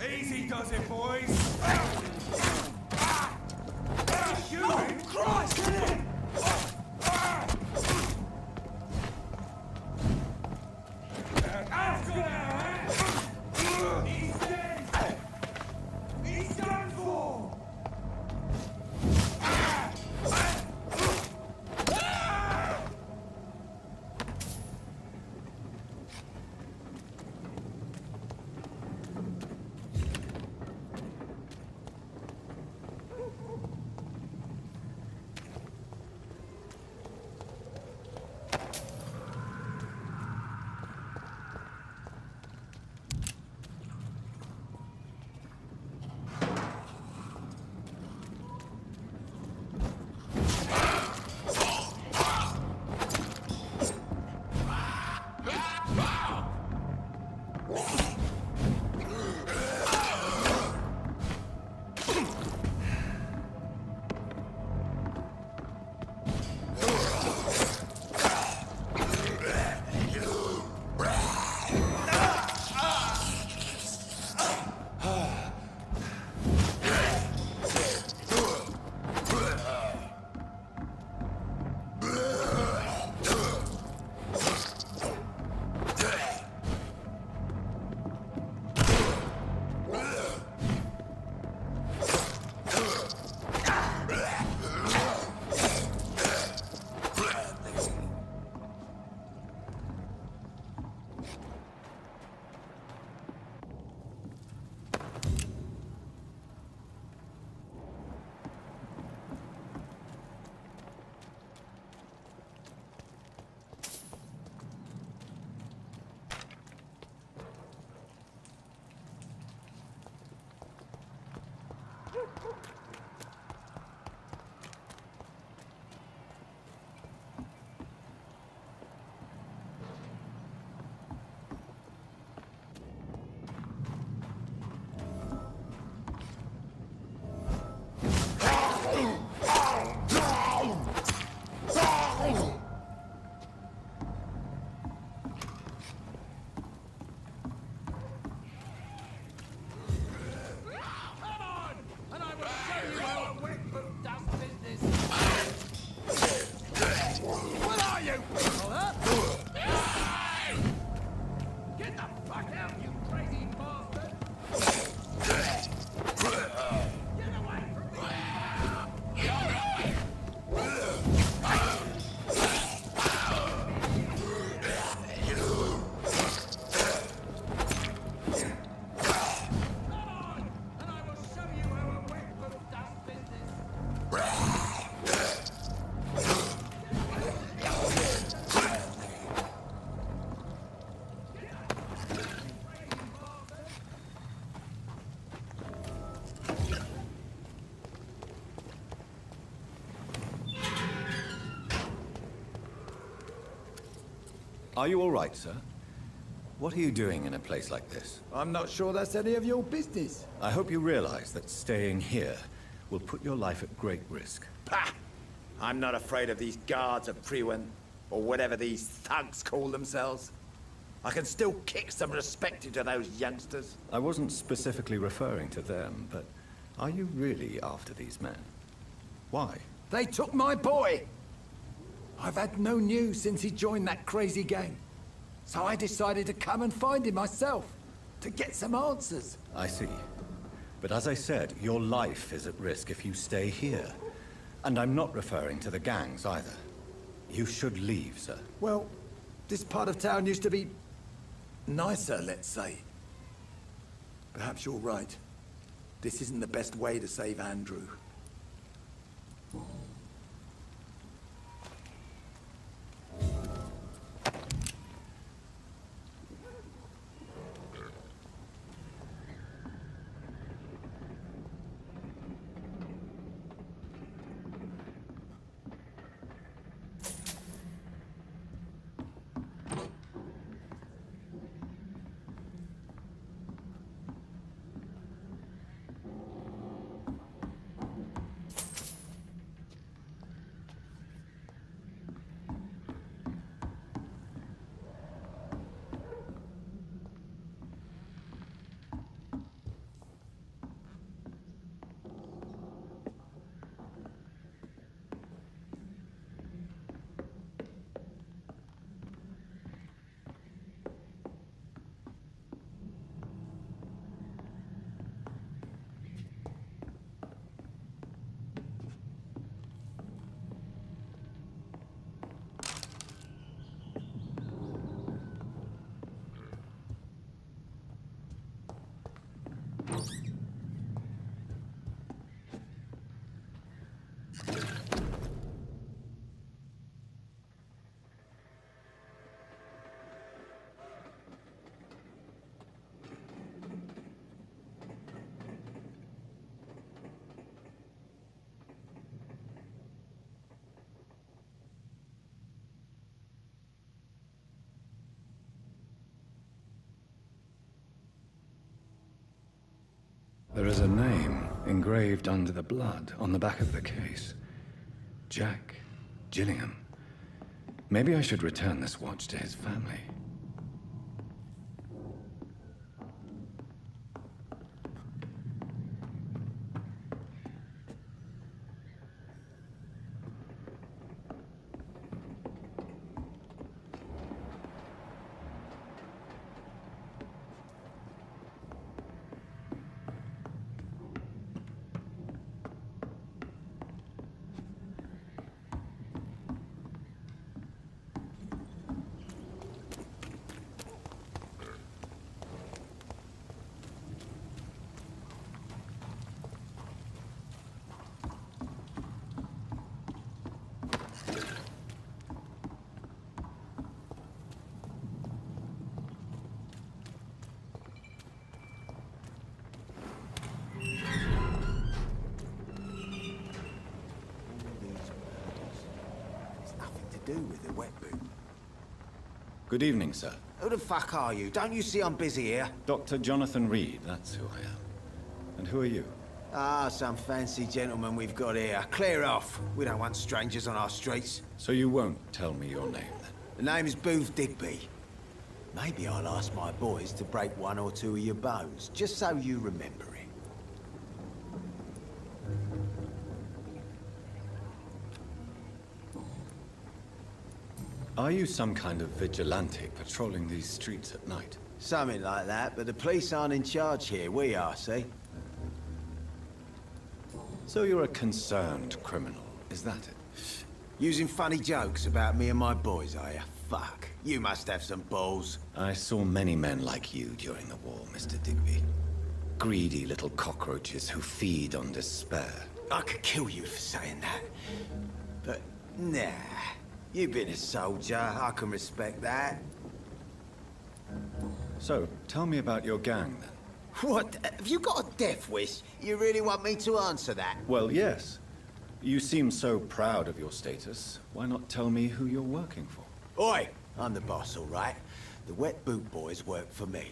Easy does it, boys. Oh, Christ! He's dead. He's done for. Are you all right, sir? What are you doing in a place like this? I'm not sure that's any of your business. I hope you realize that staying here will put your life at great risk. Pah! I'm not afraid of these guards of Priwen, or whatever these thugs call themselves. I can still kick some respect into those youngsters. I wasn't specifically referring to them, but are you really after these men? Why? They took my boy! I've had no news since he joined that crazy gang. So I decided to come and find him myself, to get some answers. I see. But as I said, your life is at risk if you stay here. And I'm not referring to the gangs either. You should leave, sir. Well, this part of town used to be nicer, let's say. Perhaps you're right. This isn't the best way to save Andrew. There is a name engraved under the blood on the back of the case. Jack Gillingham. Maybe I should return this watch to his family. Do with a wet boot. Good evening, sir. Who the fuck are you? Don't you see I'm busy here? Dr. Jonathan Reed, that's who I am. And who are you? Ah, some fancy gentleman we've got here. Clear off. We don't want strangers on our streets. So you won't tell me your name, then? The name is Booth Digby. Maybe I'll ask my boys to break one or two of your bones, just so you remember it. Are you some kind of vigilante patrolling these streets at night? Something like that, but the police aren't in charge here. We are, see? So you're a concerned criminal, is that it? Using funny jokes about me and my boys, are you? Fuck. You must have some balls. I saw many men like you during the war, Mr. Digby. Greedy little cockroaches who feed on despair. I could kill you for saying that. But, nah. You've been a soldier. I can respect that. So, tell me about your gang, then. What? Have you got a death wish? You really want me to answer that? Well, yes. You seem so proud of your status. Why not tell me who you're working for? Oi! I'm the boss, all right? The Wet Boot Boys work for me.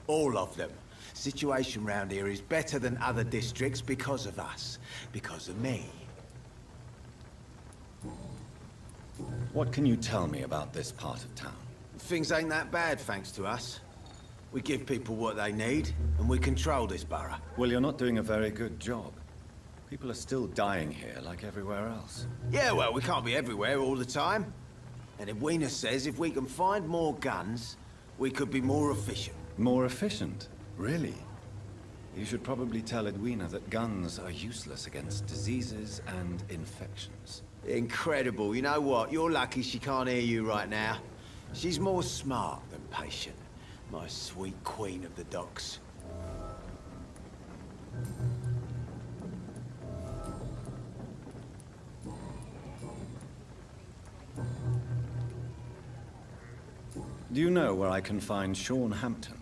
All of them. Situation round here is better than other districts because of us. Because of me. What can you tell me about this part of town? Things ain't that bad, thanks to us. We give people what they need, and we control this borough. Well, you're not doing a very good job. People are still dying here, like everywhere else. Yeah, well, we can't be everywhere all the time. And Edwina says if we can find more guns, we could be more efficient. More efficient? Really? You should probably tell Edwina that guns are useless against diseases and infections. Incredible. You know what? You're lucky she can't hear you right now. She's more smart than patient. My sweet queen of the docks. Do you know where I can find Sean Hampton?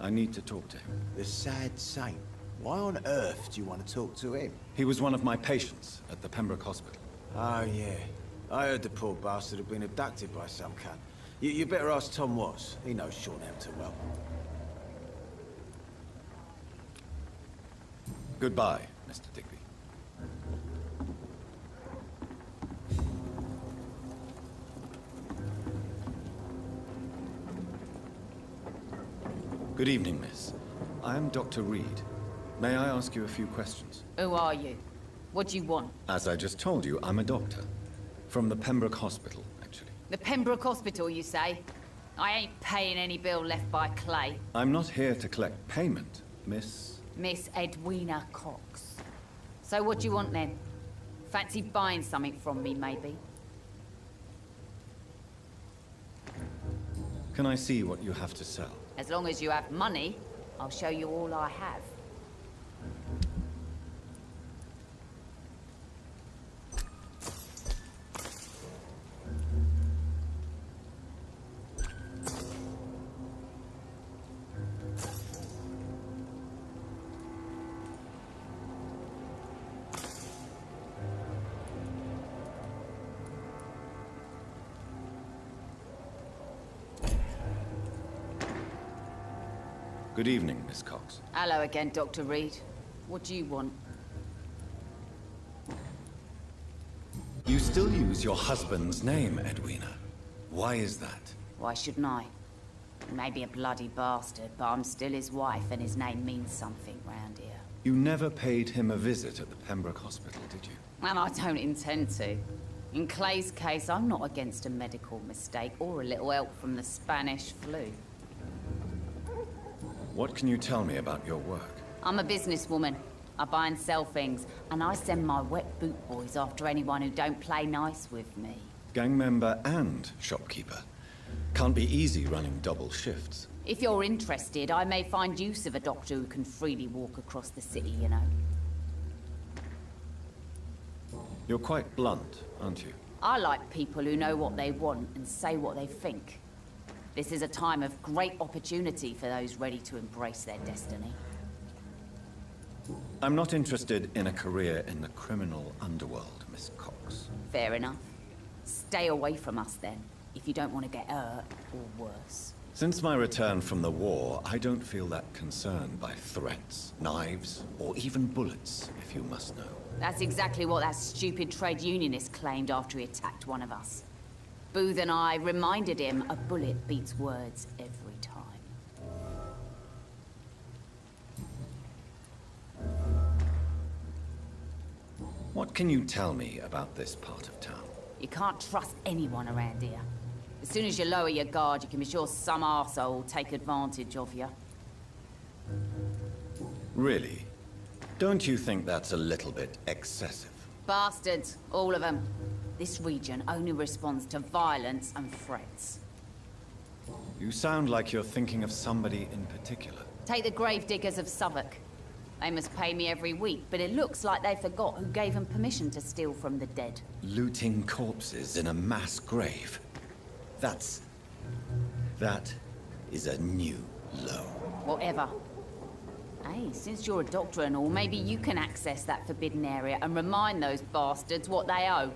I need to talk to him. The sad saint. Why on earth do you want to talk to him? He was one of my patients at the Pembroke Hospital. Oh, yeah. I heard the poor bastard had been abducted by some cunt. You better ask Tom Watts. He knows Sean Hampton well. Goodbye, Mr. Digby. Good evening, miss. I am Dr. Reed. May I ask you a few questions? Who are you? What do you want? As I just told you, I'm a doctor. From the Pembroke Hospital, actually. The Pembroke Hospital, you say? I ain't paying any bill left by Clay. I'm not here to collect payment, miss. Miss Edwina Cox. So what do you want then? Fancy buying something from me, maybe? Can I see what you have to sell? As long as you have money, I'll show you all I have. Good evening, Miss Cox. Hello again, Dr. Reed. What do you want? You still use your husband's name, Edwina. Why is that? Why shouldn't I? He may be a bloody bastard, but I'm still his wife, and his name means something round here. You never paid him a visit at the Pembroke Hospital, did you? And I don't intend to. In Clay's case, I'm not against a medical mistake or a little help from the Spanish flu. What can you tell me about your work? I'm a businesswoman. I buy and sell things, and I send my wet boot boys after anyone who don't play nice with me. Gang member and shopkeeper. Can't be easy running double shifts. If you're interested, I may find use of a doctor who can freely walk across the city, you know. You're quite blunt, aren't you? I like people who know what they want and say what they think. This is a time of great opportunity for those ready to embrace their destiny. I'm not interested in a career in the criminal underworld, Miss Cox. Fair enough. Stay away from us then, if you don't want to get hurt or worse. Since my return from the war, I don't feel that concerned by threats, knives, or even bullets, if you must know. That's exactly what that stupid trade unionist claimed after he attacked one of us. Booth and I reminded him a bullet beats words every time. What can you tell me about this part of town? You can't trust anyone around here. As soon as you lower your guard, you can be sure some arsehole will take advantage of you. Really? Don't you think that's a little bit excessive? Bastards, all of them. This region only responds to violence and threats. You sound like you're thinking of somebody in particular. Take the gravediggers of Southwark. They must pay me every week, but it looks like they forgot who gave them permission to steal from the dead. Looting corpses in a mass grave. That is a new low. Whatever. Hey, since you're a doctor and all, maybe you can access that forbidden area and remind those bastards what they owe.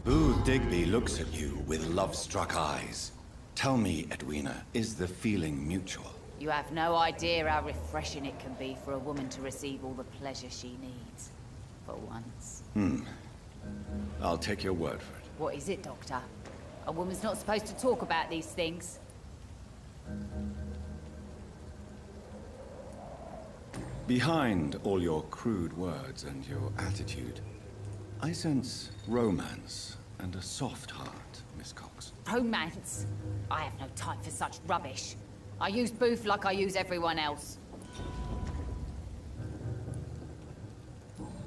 Booth Digby looks at you with love-struck eyes. Tell me, Edwina, is the feeling mutual? You have no idea how refreshing it can be for a woman to receive all the pleasure she needs. For once. I'll take your word for it. What is it, Doctor? A woman's not supposed to talk about these things. Behind all your crude words and your attitude, I sense romance and a soft heart, Miss Cox. Romance? I have no time for such rubbish. I use Booth like I use everyone else.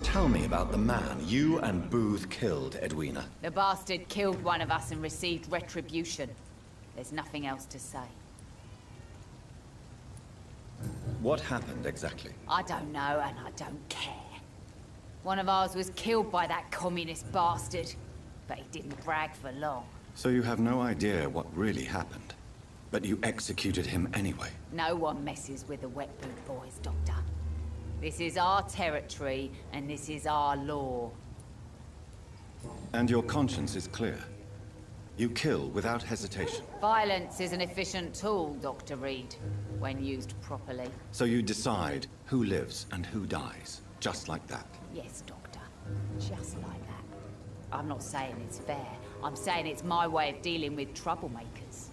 Tell me about the man you and Booth killed, Edwina. The bastard killed one of us and received retribution. There's nothing else to say. What happened exactly? I don't know, and I don't care. One of ours was killed by that communist bastard, but he didn't brag for long. So you have no idea what really happened, but you executed him anyway. No one messes with the Wet Boot Boys, Doctor. This is our territory, and this is our law. And your conscience is clear. You kill without hesitation. Violence is an efficient tool, Dr. Reed, when used properly. So you decide who lives and who dies, just like that. Yes, Doctor. Just like that. I'm not saying it's fair. I'm saying it's my way of dealing with troublemakers.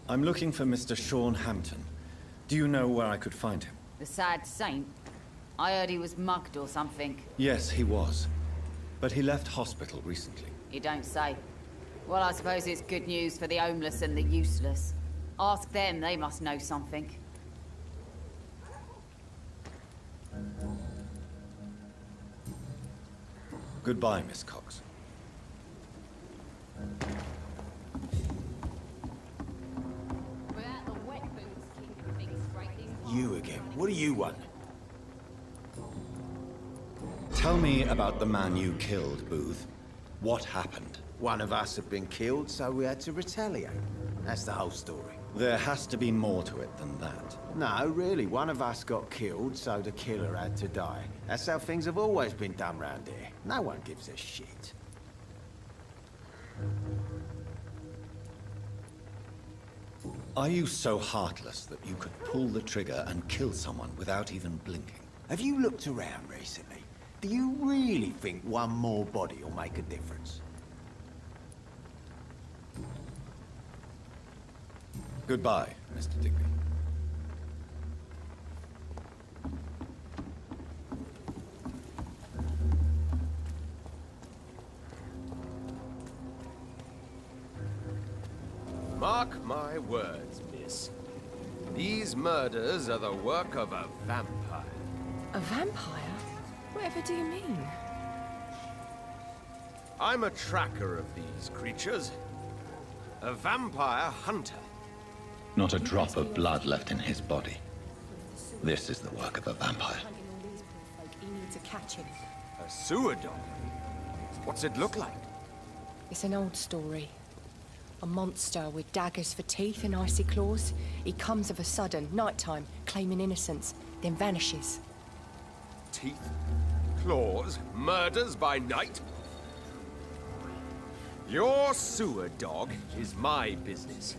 I'm looking for Mr. Sean Hampton. Do you know where I could find him? The sad saint? I heard he was mugged or something. Yes, he was. But he left hospital recently. You don't say. Well, I suppose it's good news for the homeless and the useless. Ask them, they must know something. Goodbye, Miss Cox. Without the wet boots keeping things straight, these You again. What do you want? Tell me about the man you killed, Booth. What happened? One of us had been killed, so we had to retaliate. That's the whole story. There has to be more to it than that. No, really, one of us got killed, so the killer had to die. That's how things have always been done round here. No one gives a shit. Are you so heartless that you could pull the trigger and kill someone without even blinking? Have you looked around recently? Do you really think one more body will make a difference? Goodbye, Mr. Digby. Mark my words, miss. These murders are the work of a vampire. A vampire? Whatever do you mean? I'm a tracker of these creatures. A vampire hunter. Not a drop of blood left in his body. This is the work of a vampire. You need to catch him. A sewer dog. What's it look like? It's an old story. A monster with daggers for teeth and icy claws. He comes of a sudden, nighttime, claiming innocence, then vanishes. Teeth, claws, murders by night? Your sewer dog is my business.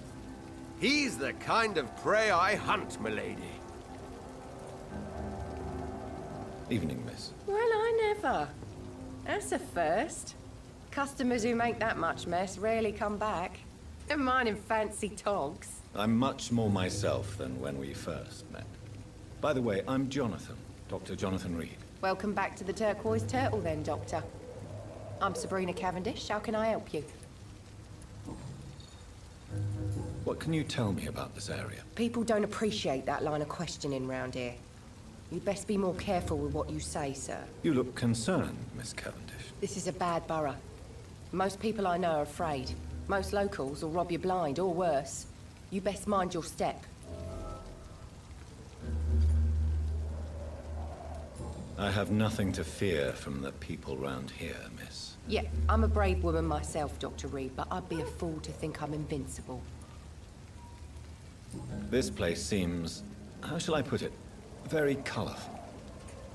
He's the kind of prey I hunt, milady. Evening, miss. Well, I never. That's a first. Customers who make that much mess rarely come back. Never mind in fancy togs. I'm much more myself than when we first met. By the way, I'm Jonathan, Dr. Jonathan Reed. Welcome back to the Turquoise Turtle then, Doctor. I'm Sabrina Cavendish. How can I help you? What can you tell me about this area? People don't appreciate that line of questioning round here. You'd best be more careful with what you say, sir. You look concerned, Miss Cavendish. This is a bad borough. Most people I know are afraid. Most locals will rob you blind, or worse. You best mind your step. I have nothing to fear from the people round here, miss. Yeah, I'm a brave woman myself, Dr. Reed, but I'd be a fool to think I'm invincible. This place seems, how shall I put it, very colorful.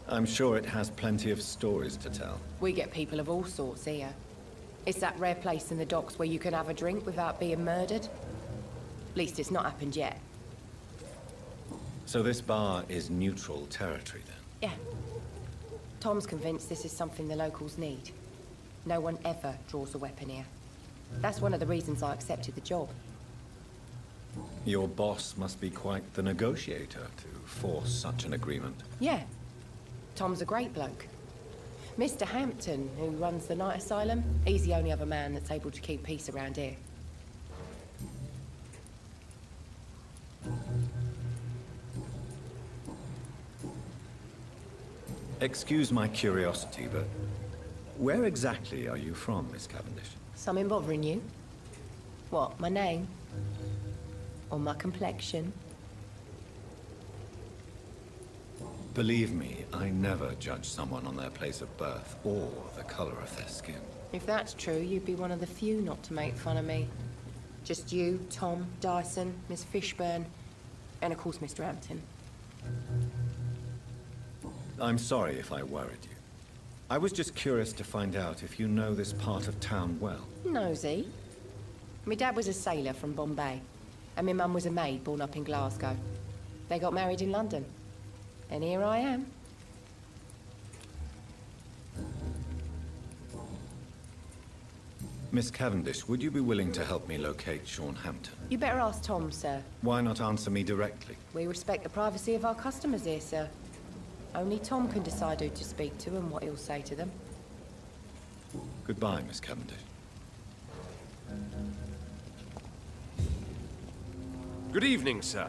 I'm sure it has plenty of stories to tell. We get people of all sorts here. It's that rare place in the docks where you can have a drink without being murdered. At least it's not happened yet. So this bar is neutral territory, then? Yeah. Tom's convinced this is something the locals need. No one ever draws a weapon here. That's one of the reasons I accepted the job. Your boss must be quite the negotiator to force such an agreement. Yeah. Tom's a great bloke. Mr. Hampton, who runs the night asylum, he's the only other man that's able to keep peace around here. Excuse my curiosity, but where exactly are you from, Miss Cavendish? Something bothering you? What, my name? Or my complexion? Believe me, I never judge someone on their place of birth or the color of their skin. If that's true, you'd be one of the few not to make fun of me. Just you, Tom, Dyson, Miss Fishburne, and of course Mr. Hampton. I'm sorry if I worried you. I was just curious to find out if you know this part of town well. Nosy. My dad was a sailor from Bombay, and my mum was a maid born up in Glasgow. They got married in London. And here I am. Miss Cavendish, would you be willing to help me locate Sean Hampton? You better ask Tom, sir. Why not answer me directly? We respect the privacy of our customers here, sir. Only Tom can decide who to speak to and what he'll say to them. Goodbye, Miss Cavendish. Good evening, sir.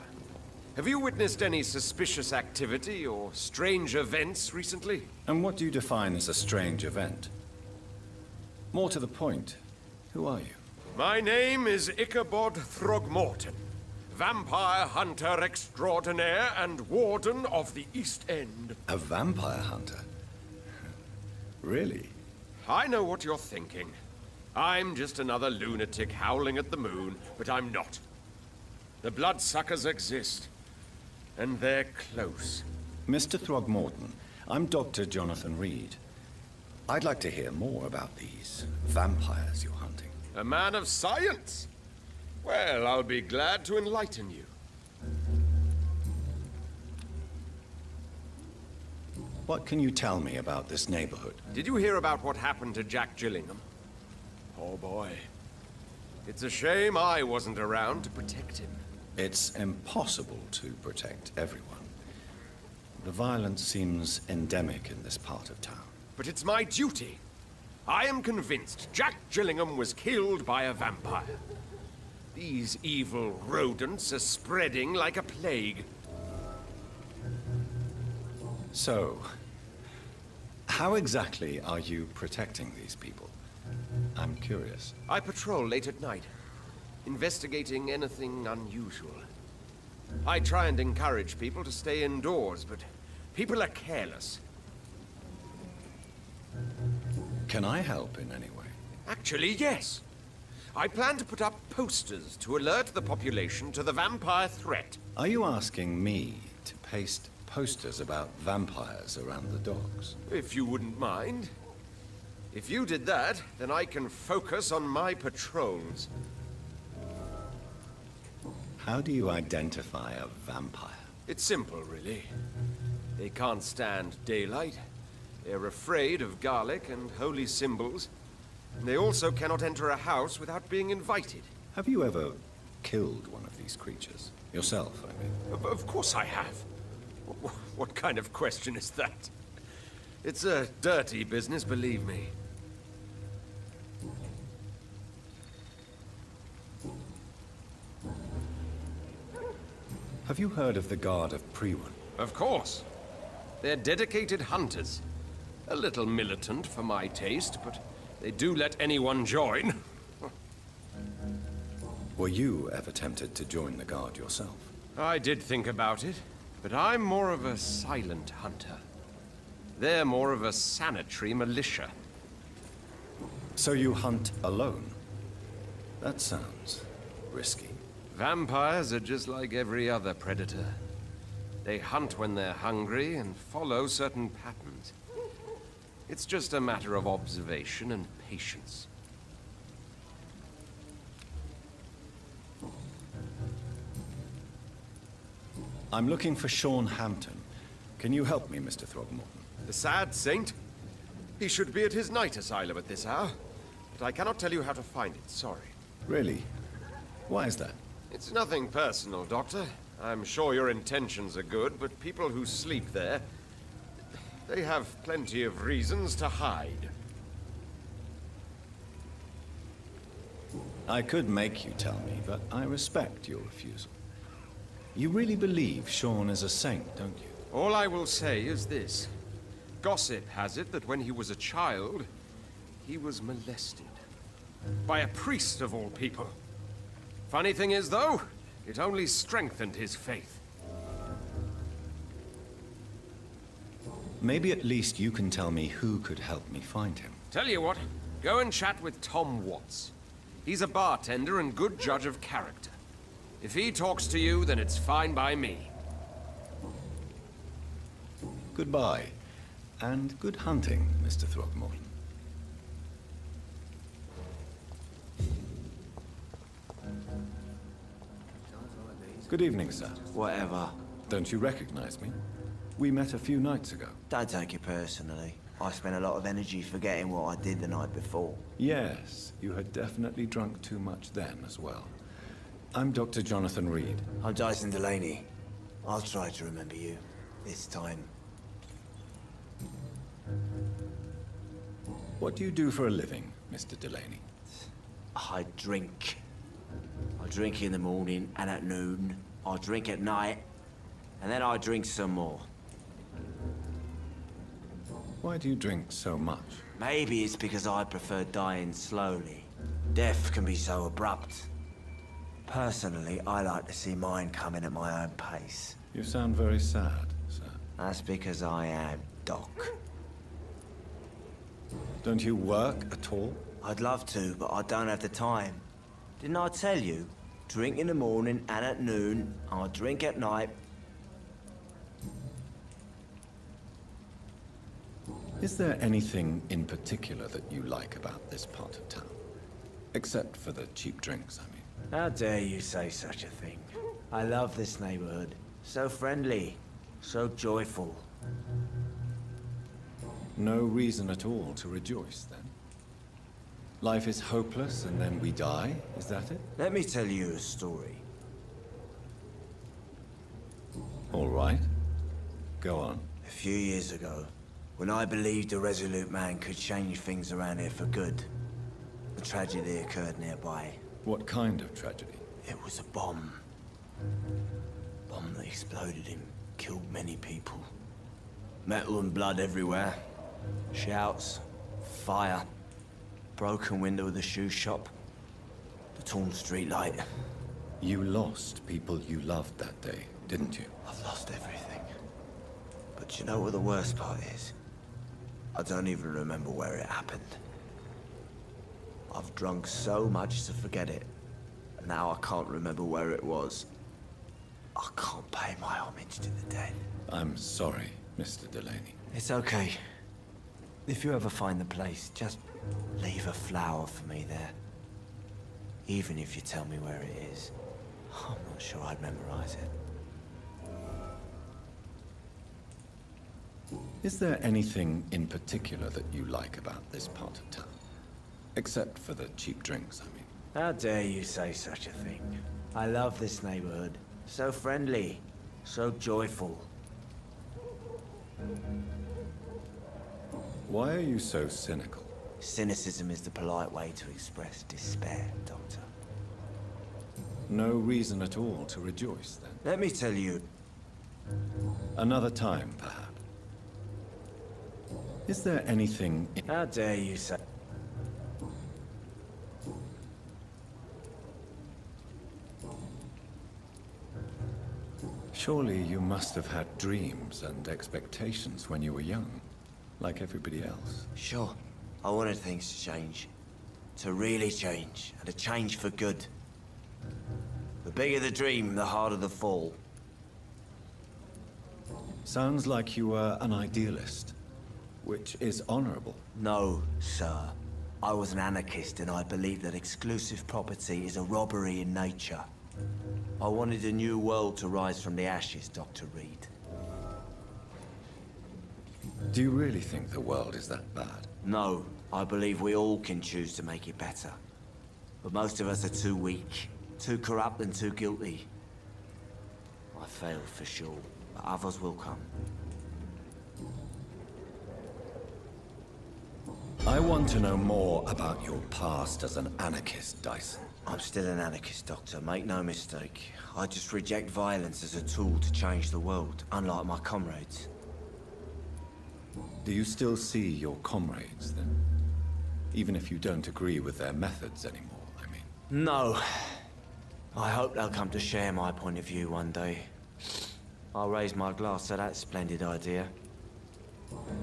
Have you witnessed any suspicious activity or strange events recently? And what do you define as a strange event? More to the point, who are you? My name is Ichabod Throgmorton, vampire hunter extraordinaire and warden of the East End. A vampire hunter? Really? I know what you're thinking. I'm just another lunatic howling at the moon, but I'm not. The bloodsuckers exist. And they're close. Mr. Throgmorton, I'm Dr. Jonathan Reed. I'd like to hear more about these vampires you're hunting. A man of science? Well, I'll be glad to enlighten you. What can you tell me about this neighborhood? Did you hear about what happened to Jack Gillingham? Oh boy. It's a shame I wasn't around to protect him. It's impossible to protect everyone. The violence seems endemic in this part of town. But it's my duty. I am convinced Jack Gillingham was killed by a vampire. These evil rodents are spreading like a plague. So, how exactly are you protecting these people? I'm curious. I patrol late at night, investigating anything unusual. I try and encourage people to stay indoors, but people are careless. Can I help in any way? Actually, yes. I plan to put up posters to alert the population to the vampire threat. Are you asking me to paste posters about vampires around the docks? If you wouldn't mind. If you did that, then I can focus on my patrols. How do you identify a vampire? It's simple, really. They can't stand daylight. They're afraid of garlic and holy symbols. And they also cannot enter a house without being invited. Have you ever killed one of these creatures? Yourself, I mean. Of course I have. What kind of question is that? It's a dirty business, believe me. Have you heard of the Guard of Priwen? Of course. They're dedicated hunters. A little militant for my taste, but they do let anyone join. Were you ever tempted to join the Guard yourself? I did think about it, but I'm more of a silent hunter. They're more of a sanitary militia. So you hunt alone? That sounds risky. Vampires are just like every other predator. They hunt when they're hungry and follow certain patterns. It's just a matter of observation and patience. I'm looking for Sean Hampton. Can you help me, Mr. Throgmorton? The sad saint? He should be at his night asylum at this hour. But I cannot tell you how to find it, sorry. Really? Why is that? It's nothing personal, Doctor. I'm sure your intentions are good, but people who sleep there, they have plenty of reasons to hide. I could make you tell me, but I respect your refusal. You really believe Sean is a saint, don't you? All I will say is this. Gossip has it that when he was a child, he was molested. By a priest of all people. Funny thing is, though, it only strengthened his faith. Maybe at least you can tell me who could help me find him. Tell you what, go and chat with Tom Watts. He's a bartender and good judge of character. If he talks to you, then it's fine by me. Goodbye, and good hunting, Mr. Throgmorton. Good evening, sir. Whatever. Don't you recognize me? We met a few nights ago. Don't take it personally. I spent a lot of energy forgetting what I did the night before. Yes, you had definitely drunk too much then as well. I'm Dr. Jonathan Reed. I'm Jason Delaney. I'll try to remember you. This time. What do you do for a living, Mr. Delaney? I drink. I drink in the morning and at noon. I drink at night. And then I drink some more. Why do you drink so much? Maybe it's because I prefer dying slowly. Death can be so abrupt. Personally, I like to see mine coming at my own pace. You sound very sad, sir. That's because I am Doc. Don't you work at all? I'd love to, but I don't have the time. Didn't I tell you? Drink in the morning and at noon. I drink at night. Is there anything in particular that you like about this part of town? Except for the cheap drinks, I mean. How dare you say such a thing? I love this neighborhood. So friendly, so joyful. No reason at all to rejoice, then? Life is hopeless and then we die, is that it? Let me tell you a story. All right. Go on. A few years ago, when I believed a resolute man could change things around here for good, a tragedy occurred nearby. What kind of tragedy? It was a bomb. Bomb that exploded and killed many people. Metal and blood everywhere. Shouts, fire, broken window of the shoe shop, the torn street light. You lost people you loved that day, didn't you? I've lost everything. But you know what the worst part is? I don't even remember where it happened. I've drunk so much to forget it. Now I can't remember where it was. I can't pay my homage to the dead. I'm sorry, Mr. Delaney. It's okay. If you ever find the place, just leave a flower for me there. Even if you tell me where it is. I'm not sure I'd memorize it. Is there anything in particular that you like about this part of town? Except for the cheap drinks, I mean. How dare you say such a thing? I love this neighborhood. So friendly, so joyful. Why are you so cynical? Cynicism is the polite way to express despair, Doctor. No reason at all to rejoice, then? Let me tell you. Another time, perhaps. Is there anything... How dare you say... Surely you must have had dreams and expectations when you were young, like everybody else. Sure. I wanted things to change. To really change, and to change for good. The bigger the dream, the harder the fall. Sounds like you were an idealist, which is honorable. No, sir. I was an anarchist, and I believed that exclusive property is a robbery in nature. I wanted a new world to rise from the ashes, Dr. Reed. Do you really think the world is that bad? No, I believe we all can choose to make it better. But most of us are too weak, too corrupt and too guilty. I failed for sure, but others will come. I want to know more about your past as an anarchist, Dyson. I'm still an anarchist, Doctor, make no mistake. I just reject violence as a tool to change the world, unlike my comrades. Do you still see your comrades, then? Even if you don't agree with their methods anymore, I mean. No. I hope they'll come to share my point of view one day. I'll raise my glass to that splendid idea.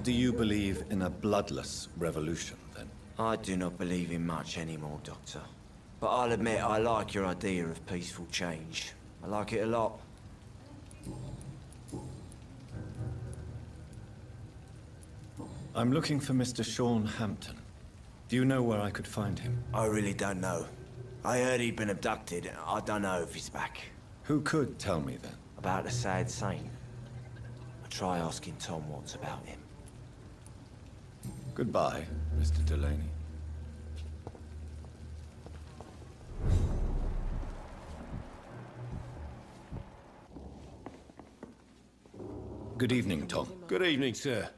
Do you believe in a bloodless revolution, then? I do not believe in much anymore, Doctor. But I'll admit I like your idea of peaceful change. I like it a lot. I'm looking for Mr. Sean Hampton. Do you know where I could find him? I really don't know. I heard he'd been abducted. I don't know if he's back. Who could tell me, then? About the sad saint. I'll try asking Tom Watts about him. Goodbye, Mr. Delaney. Good evening, Tom. Good evening, sir.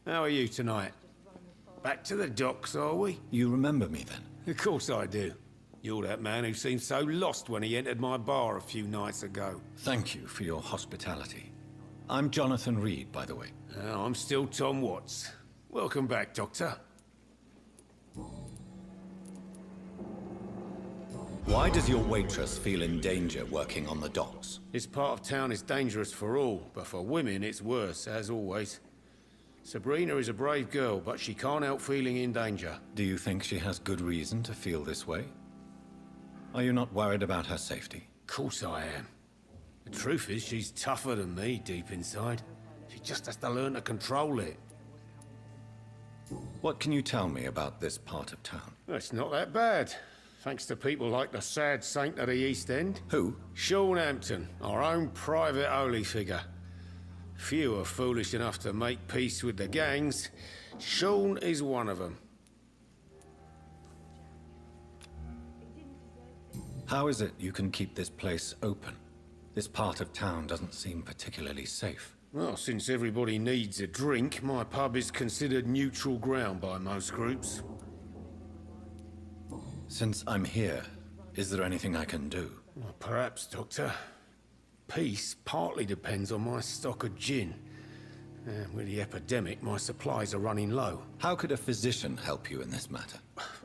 How are you tonight? Back to the docks, are we? You remember me, then? Of course I do. You're that man who seemed so lost when he entered my bar a few nights ago. Thank you for your hospitality. I'm Jonathan Reed, by the way. I'm still Tom Watts. Welcome back, Doctor. Why does your waitress feel in danger working on the docks? This part of town is dangerous for all, but for women it's worse, as always. Sabrina is a brave girl, but she can't help feeling in danger. Do you think she has good reason to feel this way? Are you not worried about her safety? Of course I am. The truth is, she's tougher than me deep inside. She just has to learn to control it. What can you tell me about this part of town? It's not that bad. Thanks to people like the sad saint of the East End. Who? SHAREfactory, our own private holy figure. Few are foolish enough to make peace with the gangs. Sean is one of them. How is it you can keep this place open? This part of town doesn't seem particularly safe. Well, since everybody needs a drink, my pub is considered neutral ground by most groups. Since I'm here, is there anything I can do? Well, perhaps, Doctor. Peace partly depends on my stock of gin. And with the epidemic, my supplies are running low. How could a physician help you in this matter?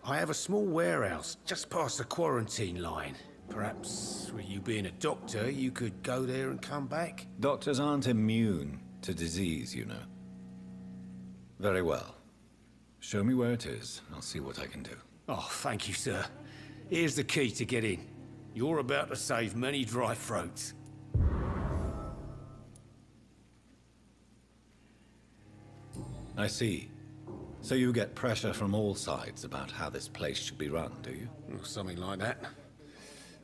I have a small warehouse just past the quarantine line. Perhaps, with you being a doctor, you could go there and come back? Doctors aren't immune to disease, you know. Very well. Show me where it is. I'll see what I can do. Oh, thank you, sir. Here's the key to get in. You're about to save many dry throats. I see. So you get pressure from all sides about how this place should be run, do you? Or something like that.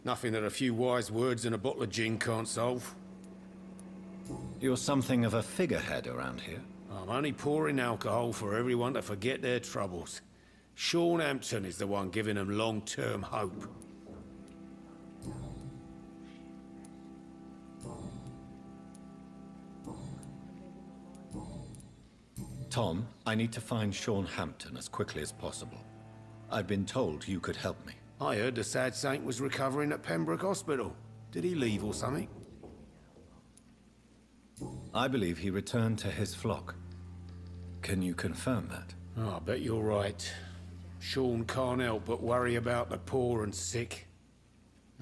Nothing that a few wise words and a bottle of gin can't solve. You're something of a figurehead around here. I'm only pouring alcohol for everyone to forget their troubles. SHAREfactory is the one giving them long-term hope. Tom, I need to find SHAREfactory as quickly as possible. I've been told you could help me. I heard the sad saint was recovering at Pembroke Hospital. Did he leave or something? I believe he returned to his flock. Can you confirm that? Oh, I bet you're right. Sean can't help but worry about the poor and sick.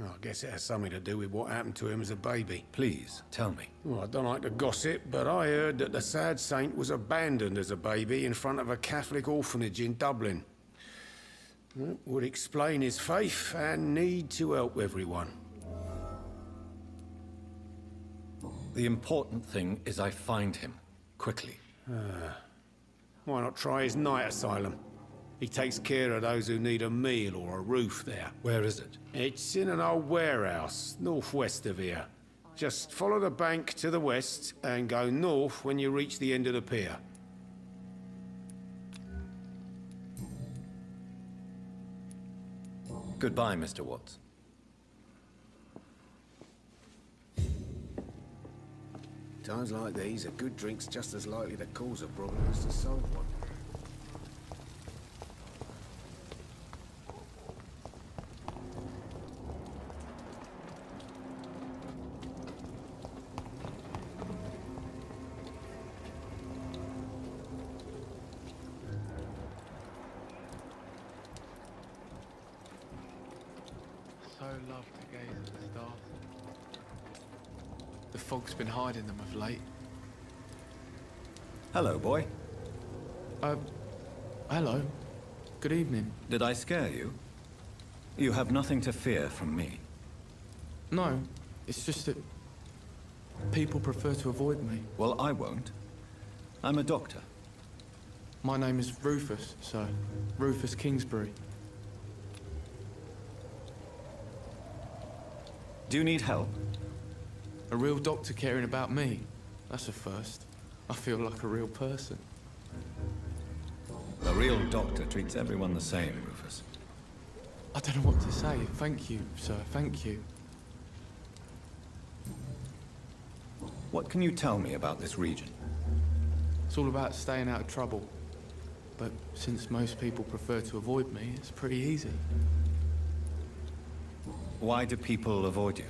Oh, I guess it has something to do with what happened to him as a baby. Please, tell me. Well, I don't like to gossip, but I heard that the sad saint was abandoned as a baby in front of a Catholic orphanage in Dublin. That would explain his faith and need to help everyone. The important thing is I find him, quickly. Why not try his night asylum? He takes care of those who need a meal or a roof there. Where is it? It's in an old warehouse, northwest of here. Just follow the bank to the west and go north when you reach the end of the pier. Goodbye, Mr. Watts. Times like these, a good drink's just as likely to cause a problem as to solve one. So love to gaze at the stars. The fog's been hiding them of late. Hello, boy. Hello. Good evening. Did I scare you? You have nothing to fear from me. No, it's just that people prefer to avoid me. Well, I won't. I'm a doctor. My name is Rufus, sir. Rufus Kingsbury. Do you need help? A real doctor caring about me. That's a first. I feel like a real person. A real doctor treats everyone the same, Rufus. I don't know what to say. Thank you, sir. Thank you. What can you tell me about this region? It's all about staying out of trouble. But since most people prefer to avoid me, it's pretty easy. Why do people avoid you?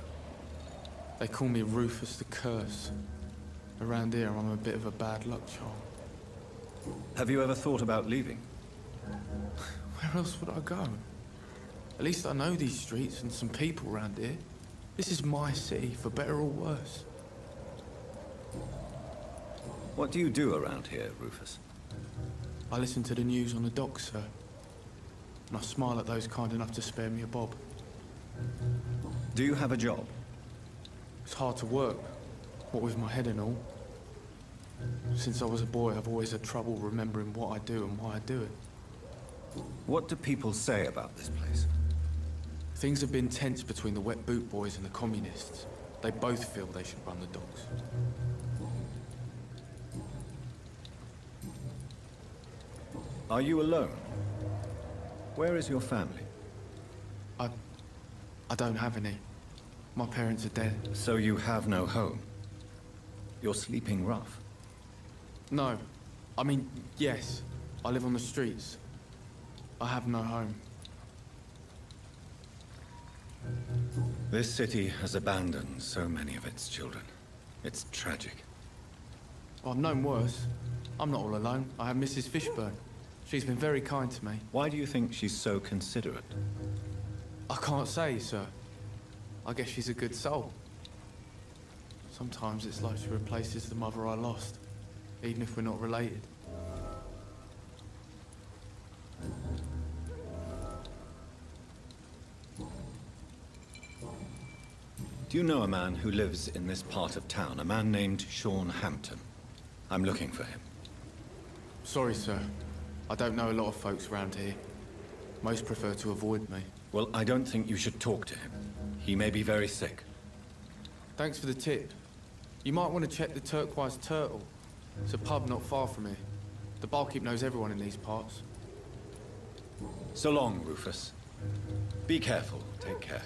They call me Rufus the Curse. Around here, I'm a bit of a bad luck charm. Have you ever thought about leaving? Where else would I go? At least I know these streets and some people around here. This is my city, for better or worse. What do you do around here, Rufus? I listen to the news on the docks, sir. And I smile at those kind enough to spare me a bob. Do you have a job? It's hard to work, what with my head and all. Since I was a boy, I've always had trouble remembering what I do and why I do it. What do people say about this place? Things have been tense between the Wet Boot Boys and the Communists. They both feel they should run the dogs. Are you alone? Where is your family? I don't have any. My parents are dead. So you have no home? You're sleeping rough? No. I mean, yes. I live on the streets. I have no home. This city has abandoned so many of its children. It's tragic. I've known worse. I'm not all alone. I have Mrs. Fishburne. She's been very kind to me. Why do you think she's so considerate? I can't say, sir. I guess she's a good soul. Sometimes it's like she replaces the mother I lost, even if we're not related. Do you know a man who lives in this part of town? A man named Sean Hampton. I'm looking for him. Sorry, sir. I don't know a lot of folks around here. Most prefer to avoid me. Well, I don't think you should talk to him. He may be very sick. Thanks for the tip. You might want to check the Turquoise Turtle. It's a pub not far from here. The barkeep knows everyone in these parts. So long, Rufus. Be careful. Take care.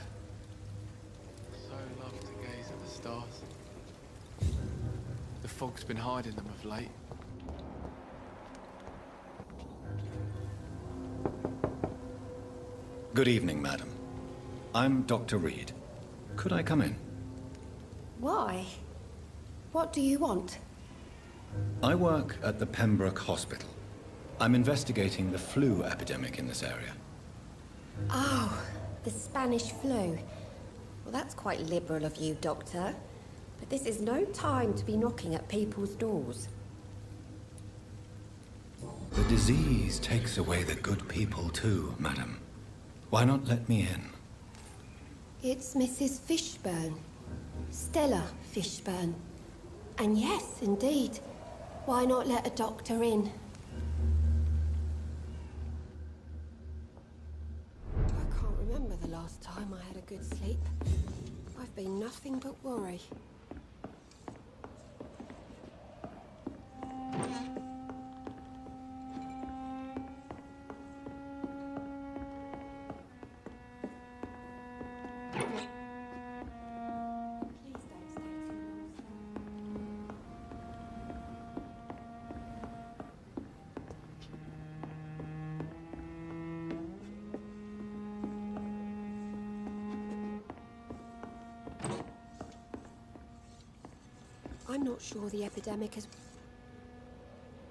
So love to gaze at the stars. The fog's been hiding them of late. Good evening, madam. I'm Dr. Reed. Could I come in? Why? What do you want? I work at the Pembroke Hospital. I'm investigating the flu epidemic in this area. Oh, the Spanish flu. Well, that's quite liberal of you, Doctor. But this is no time to be knocking at people's doors. The disease takes away the good people too, madam. Why not let me in? It's Mrs. Fishburne. Stella Fishburne. And yes, indeed. Why not let a doctor in? I can't remember the last time I had a good sleep. I've been nothing but worry. I'm not sure the epidemic has...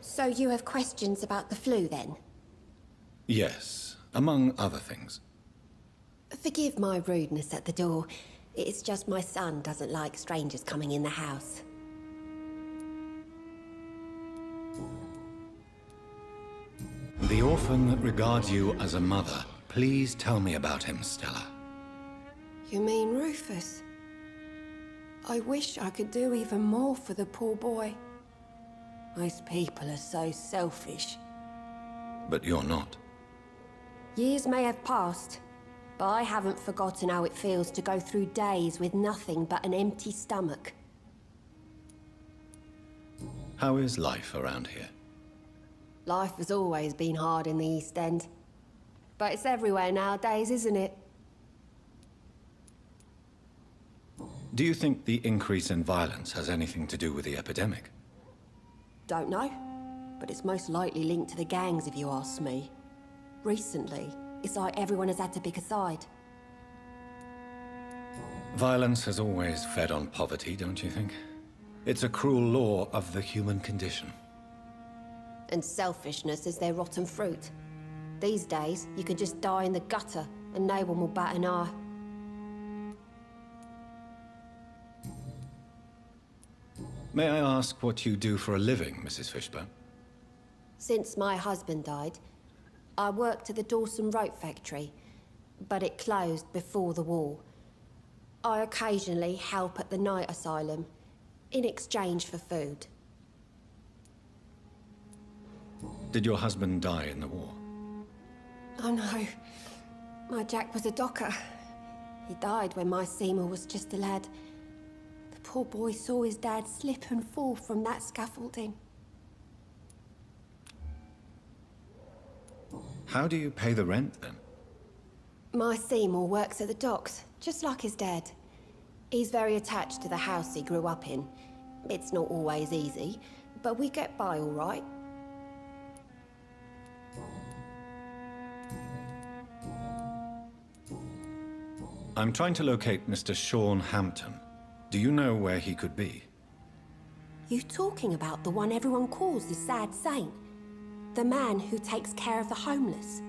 So you have questions about the flu, then? Yes, among other things. Forgive my rudeness at the door. It's just my son doesn't like strangers coming in the house. The orphan that regards you as a mother. Please tell me about him, Stella. You mean Rufus? I wish I could do even more for the poor boy. Most people are so selfish. But you're not. Years may have passed, but I haven't forgotten how it feels to go through days with nothing but an empty stomach. How is life around here? Life has always been hard in the East End. But it's everywhere nowadays, isn't it? Do you think the increase in violence has anything to do with the epidemic? Don't know. But it's most likely linked to the gangs, if you ask me. Recently, it's like everyone has had to pick a side. Violence has always fed on poverty, don't you think? It's a cruel law of the human condition. And selfishness is their rotten fruit. These days, you can just die in the gutter, and no one will bat an eye. May I ask what you do for a living, Mrs. Fishburne? Since my husband died, I worked at the SHAREfactory. but it closed before the war. I occasionally help at the night asylum, in exchange for food. Did your husband die in the war? Oh no, my Jack was a docker. He died when my Seymour was just a lad. The poor boy saw his dad slip and fall from that scaffolding. How do you pay the rent, then? My Seymour works at the docks, just like his dad. He's very attached to the house he grew up in. It's not always easy, but we get by all right. I'm trying to locate Mr. Sean Hampton. Do you know where he could be? You talking about the one everyone calls the sad saint? The man who takes care of the homeless?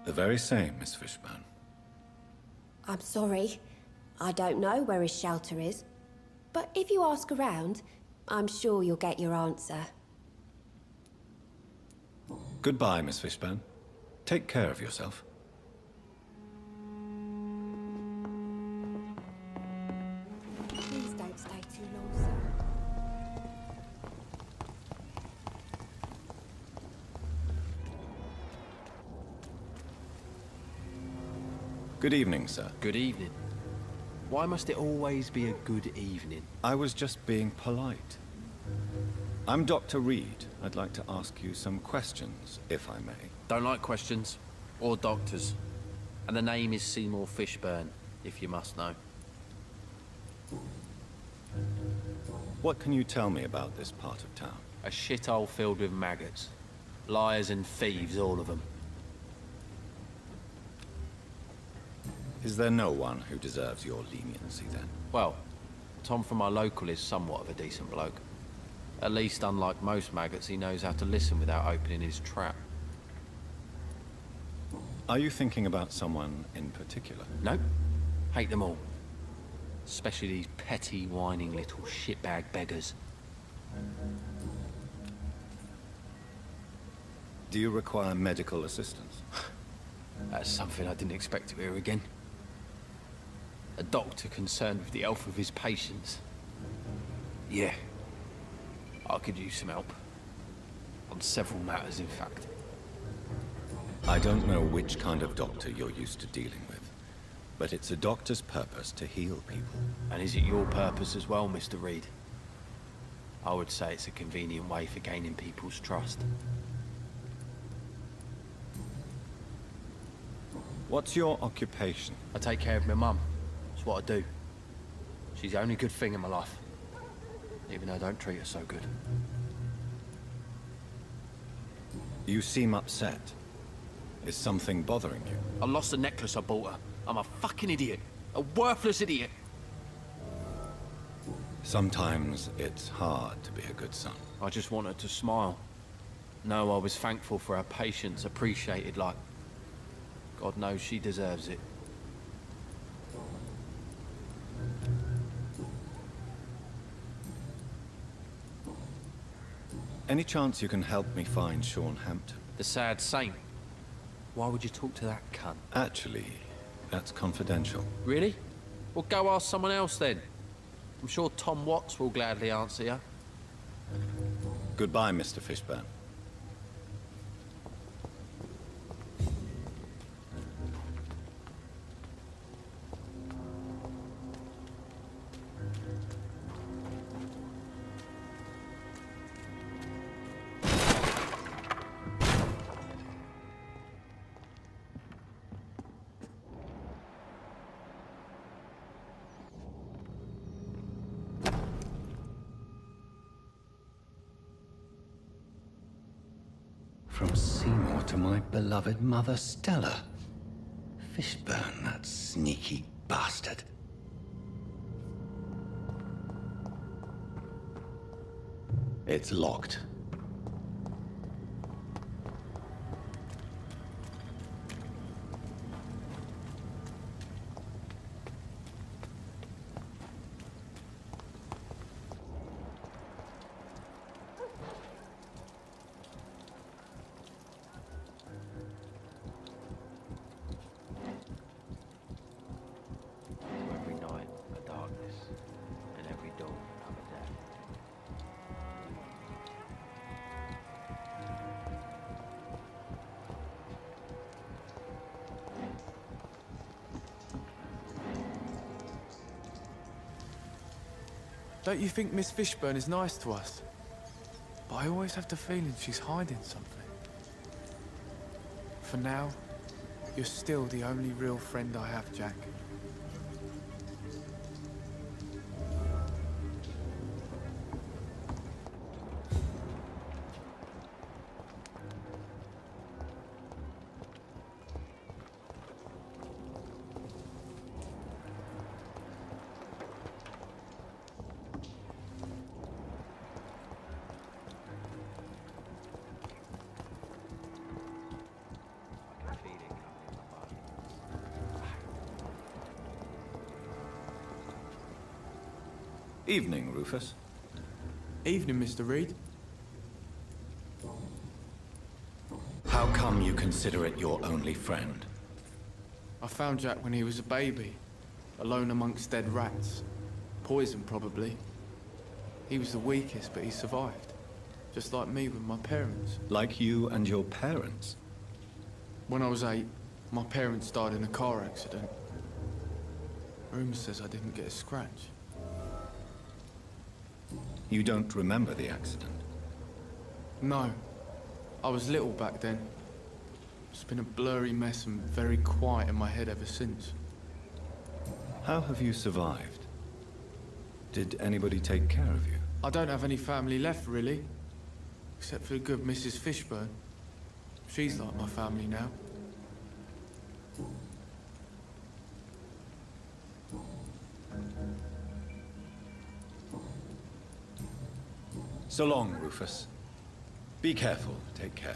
The very same, Miss Fishburne. I'm sorry. I don't know where his shelter is. But if you ask around, I'm sure you'll get your answer. Goodbye, Miss Fishburne. Take care of yourself. Please don't stay too long, sir. Good evening, sir. Good evening. Why must it always be a good evening? I was just being polite. I'm Dr. Reed. I'd like to ask you some questions, if I may. Don't like questions. Or doctors. And the name is Seymour Fishburne, if you must know. What can you tell me about this part of town? A shithole filled with maggots. Liars and thieves, all of them. Is there no one who deserves your leniency, then? Well, Tom from our local is somewhat of a decent bloke. At least, unlike most maggots, he knows how to listen without opening his trap. Are you thinking about someone in particular? Nope. Hate them all. Especially these petty, whining little shitbag beggars. Do you require medical assistance? That's something I didn't expect to hear again. A doctor concerned with the health of his patients. Yeah. I could use some help. On several matters, in fact. I don't know which kind of doctor you're used to dealing with, but it's a doctor's purpose to heal people. And is it your purpose as well, Mr. Reed? I would say it's a convenient way for gaining people's trust. What's your occupation? I take care of my mum. That's what I do. She's the only good thing in my life. Even though I don't treat her so good. You seem upset. Is something bothering you? I lost the necklace I bought her. I'm a fucking idiot. A worthless idiot. Sometimes it's hard to be a good son. I just want her to smile. No, I was thankful for her patience, appreciated like... God knows she deserves it. Any chance you can help me find Sean Hampton? The sad saint. Why would you talk to that cunt? Actually, that's confidential. Really? Well, go ask someone else then. I'm sure Tom Watts will gladly answer you. Goodbye, Mr. Fishburne. From Seymour to my beloved mother, Stella. Fishburne, that sneaky bastard. It's locked. Don't you think Miss Fishburne is nice to us? But I always have the feeling she's hiding something. For now, you're still the only real friend I have, Jack. Evening, Rufus. Evening, Mr. Reed. How come you consider it your only friend? I found Jack when he was a baby, alone amongst dead rats. Poison, probably. He was the weakest, but he survived. Just like me with my parents. Like you and your parents? When I was 8, my parents died in a car accident. Rumour says I didn't get a scratch. You don't remember the accident? No. I was little back then. It's been a blurry mess and very quiet in my head ever since. How have you survived? Did anybody take care of you? I don't have any family left, really. Except for the good Mrs. Fishburne. She's like my family now. So long, Rufus. Be careful. Take care.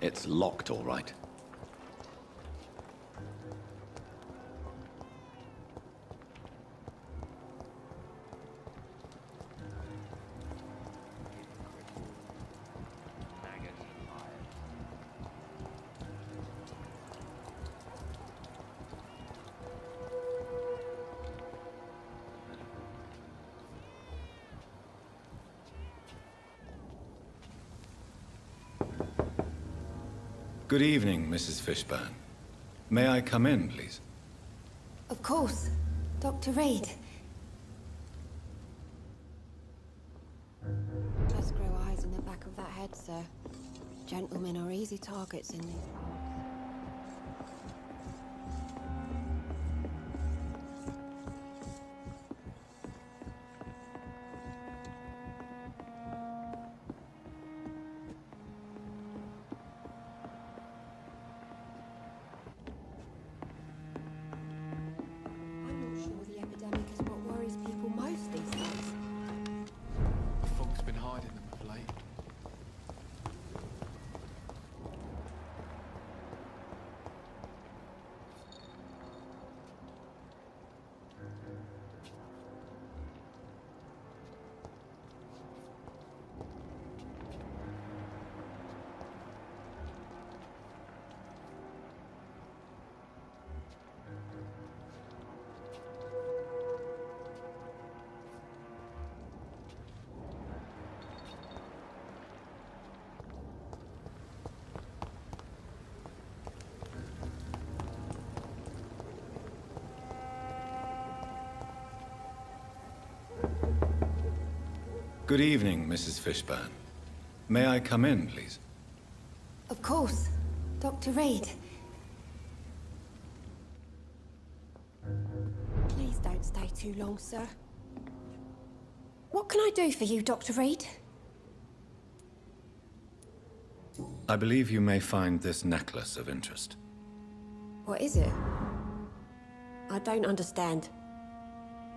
It's locked, all right. Good evening, Mrs. Fishburne. May I come in, please? Of course. Dr. Reed. Just grow eyes in the back of that head, sir. Gentlemen are easy targets in these parts. I'm not sure the epidemic is what worries people most these days. The fog's been hiding them of late. Good evening, Mrs. Fishburne. May I come in, please? Of course. Dr. Reed. Please don't stay too long, sir. What can I do for you, Dr. Reed? I believe you may find this necklace of interest. What is it? I don't understand.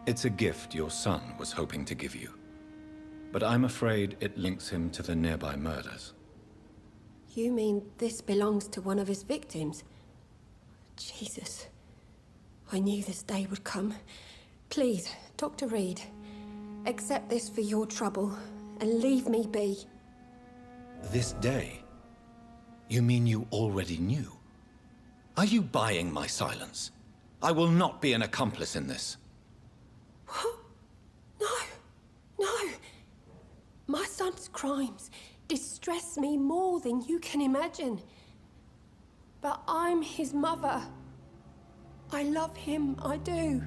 It's a gift your son was hoping to give you. But I'm afraid it links him to the nearby murders. You mean this belongs to one of his victims? Jesus. I knew this day would come. Please, Dr. Reed, accept this for your trouble and leave me be. This day? You mean you already knew? Are you buying my silence? I will not be an accomplice in this. What? No. No. My son's crimes distress me more than you can imagine. But I'm his mother. I love him, I do.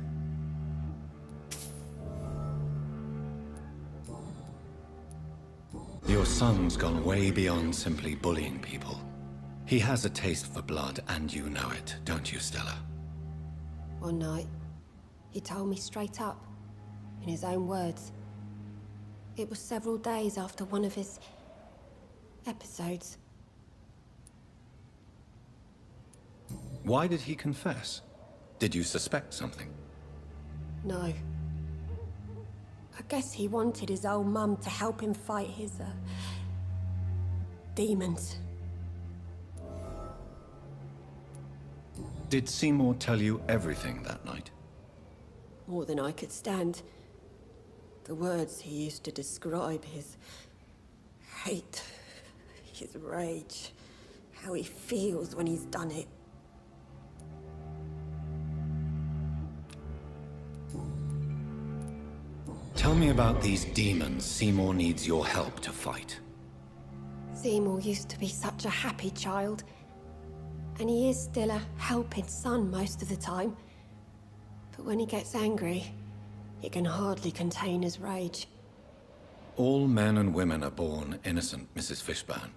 Your son's gone way beyond simply bullying people. He has a taste for blood, and you know it, don't you, Stella? One night, he told me straight up, in his own words. It was several days after one of his episodes. Why did he confess? Did you suspect something? No. I guess he wanted his old mum to help him fight his, demons. Did Seymour tell you everything that night? More than I could stand. The words he used to describe his hate, his rage, how he feels when he's done it. Tell me about these demons Seymour needs your help to fight. Seymour used to be such a happy child. And he is still a helping son most of the time. But when he gets angry, he can hardly contain his rage. All men and women are born innocent, Mrs. Fishburne.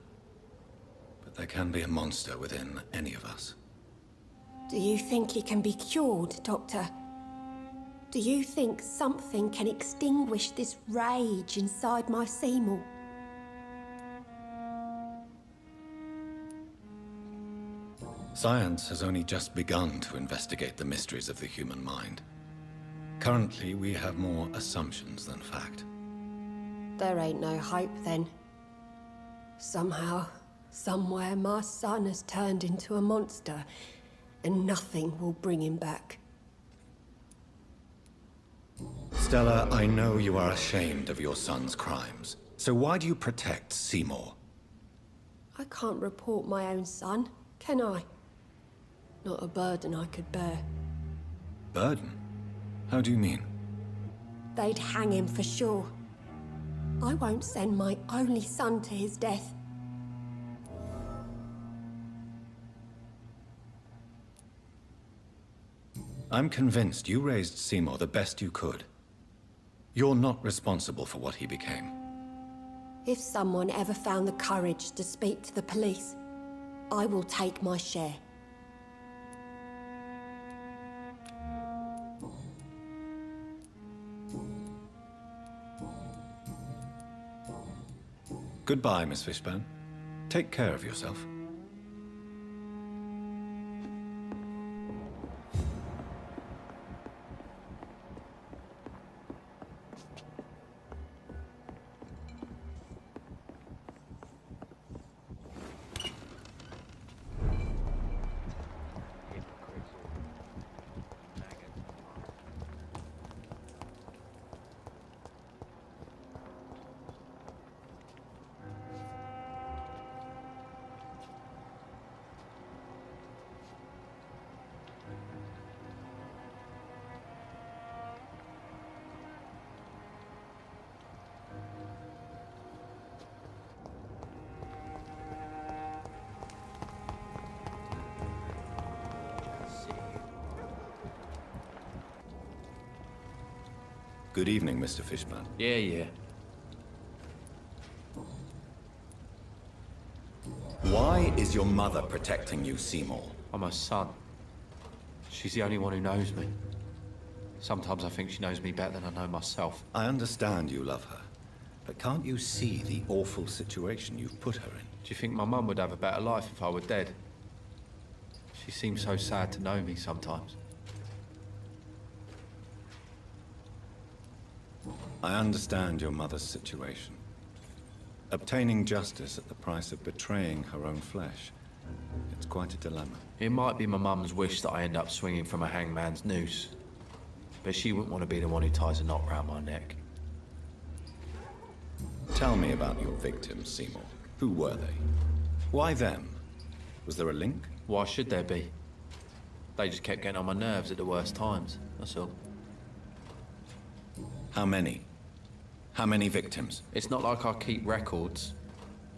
But there can be a monster within any of us. Do you think he can be cured, Doctor? Do you think something can extinguish this rage inside my Seymour? Science has only just begun to investigate the mysteries of the human mind. Currently, we have more assumptions than fact. There ain't no hope, then. Somehow, somewhere, my son has turned into a monster, and nothing will bring him back. Stella, I know you are ashamed of your son's crimes. So why do you protect Seymour? I can't report my own son, can I? Not a burden I could bear. Burden? How do you mean? They'd hang him for sure. I won't send my only son to his death. I'm convinced you raised Seymour the best you could. You're not responsible for what he became. If someone ever found the courage to speak to the police, I will take my share. Goodbye, Miss Fishburne. Take care of yourself. Good evening, Mr. Fishburne. Yeah. Why is your mother protecting you, Seymour? I'm her son. She's the only one who knows me. Sometimes I think she knows me better than I know myself. I understand you love her, but can't you see the awful situation you've put her in? Do you think my mum would have a better life if I were dead? She seems so sad to know me sometimes. I understand your mother's situation. Obtaining justice at the price of betraying her own flesh. It's quite a dilemma. It might be my mum's wish that I end up swinging from a hangman's noose. But she wouldn't want to be the one who ties a knot round my neck. Tell me about your victims, Seymour. Who were they? Why them? Was there a link? Why should there be? They just kept getting on my nerves at the worst times, that's all. How many? How many victims? It's not like I keep records.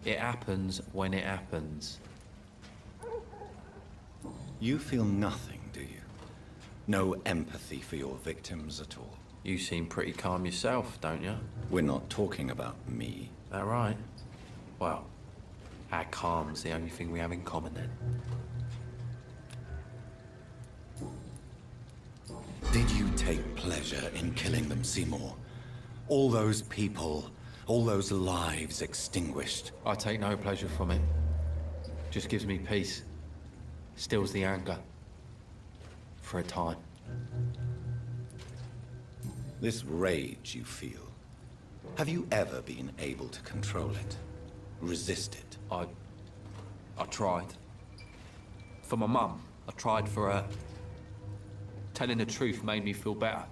It happens when it happens. You feel nothing, do you? No empathy for your victims at all? You seem pretty calm yourself, don't you? We're not talking about me. That right? Well, our calm's the only thing we have in common then. Did you take pleasure in killing them, Seymour? All those people, all those lives extinguished. I take no pleasure from it. Just gives me peace. Stills the anger. For a time. This rage you feel, have you ever been able to control it? Resist it? I tried. For my mum. I tried for her. Telling the truth made me feel better.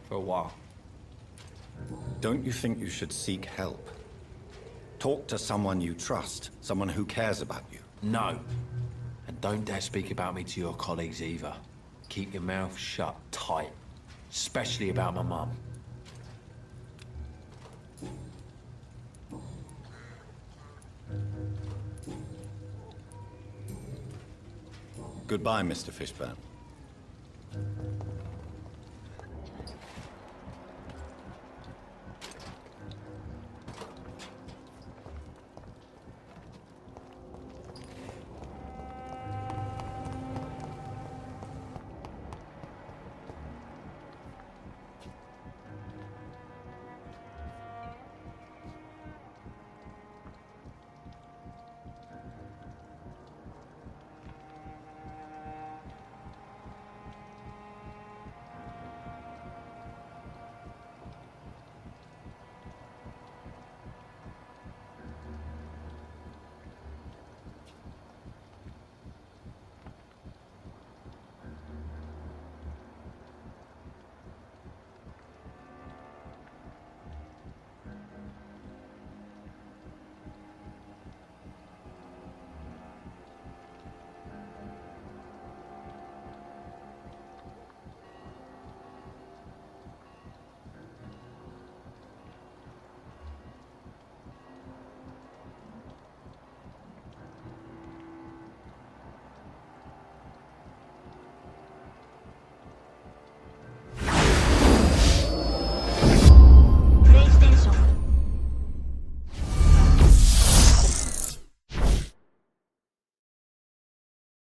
For a while. Don't you think you should seek help? Talk to someone you trust, someone who cares about you. No. And don't dare speak about me to your colleagues either. Keep your mouth shut tight. Especially about my mum. Goodbye, Mr. Fishburne.